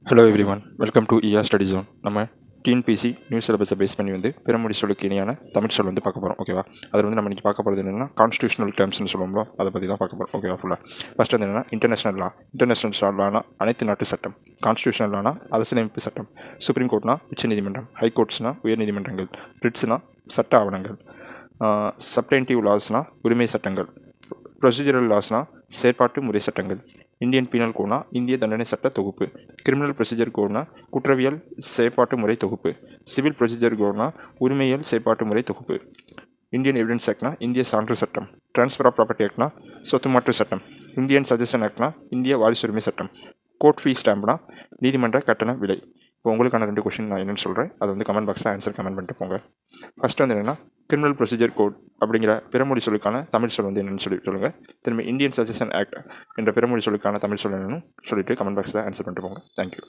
Hello everyone, welcome to ER study zone. நம்ம TNPSC new சிலபஸை base பண்ணி பிறமொழி சொல்லுக்கு இணையான தமிழ் சொல் பார்க்க போகிறோம். ஓகேவா? அதில் நம்ம இன்றைக்கி பார்க்க போகிறது என்னென்னா கான்ஸ்டியூஷனல் டேர்ம்ஸ்னு சொல்லுவோம்ல, அதை பற்றி தான் பார்க்க போகிறோம். ஓகேவா? ஃபுல்லாக ஃபஸ்ட் என்னென்னா இன்டர்நேஷனல் லானா அனைத்து நாட்டு சட்டம், கான்ஸ்டியூஷனல் லானா அரசியலமைப்பு சட்டம், சுப்ரீம் கோர்ட்னா உச்சநீதிமன்றம், ஹைகோர்ட்ஸ்னா உயர்நீதிமன்றங்கள், ரிட்ஸ்னா சட்ட ஆவணங்கள், சப்டென்டிவ் லாஸ்னா உரிமை சட்டங்கள், ப்ரொசீஜரல் லாஸ்னா செயற்பாட்டு முறை சட்டங்கள், இந்தியன் பீனல் கோட்னா இந்திய தண்டனை சட்ட தொகுப்பு, கிரிமினல் ப்ரொசீஜர் கோட்னா குற்றவியல் செயற்பாட்டு முறை தொகுப்பு, சிவில் ப்ரொசீஜர் கோட்னா உரிமையியல் செயற்பாட்டு முறை தொகுப்பு, இந்தியன் எவிடன்ஸ் ஆக்ட்னா இந்திய சான்று சட்டம், டிரான்ஸ்ஃபர் ஆஃப் ப்ராப்பர்ட்டி ஆக்ட்னா சொத்து மாற்று சட்டம், இந்தியன் சஜஷன் ஆக்ட்னா இந்திய வாரிசுரிமை சட்டம், கோர்ட் ஃபீ ஸ்டாம்ப்னா நீதிமன்ற கட்டண விலை. இப்போ உங்களுக்கான 2 கொஷின் நான் என்னென்னு சொல்கிறேன், அதை கமெண்ட் பாக்ஸில் ஆன்சர் கமெண்ட் பண்ணிட்டு போங்க. ஃபஸ்ட்டு என்னென்னா கிரிமினல் ப்ரொசீஜர் கோட் அப்படிங்கிற பிறமொழி சொல்லுக்கான தமிழ் சொல் என்னென்னு சொல்லுங்கள். திரும்ப இந்தியன் சஜஷன் ஆக்ட் என்ற பிறமொழி சொல்லுக்கான தமிழ் சொல் என்னன்னு சொல்லிட்டு கமெண்ட் பாக்ஸில் ஆன்சர் பண்ணிட்டு போங்க. தேங்க்யூ.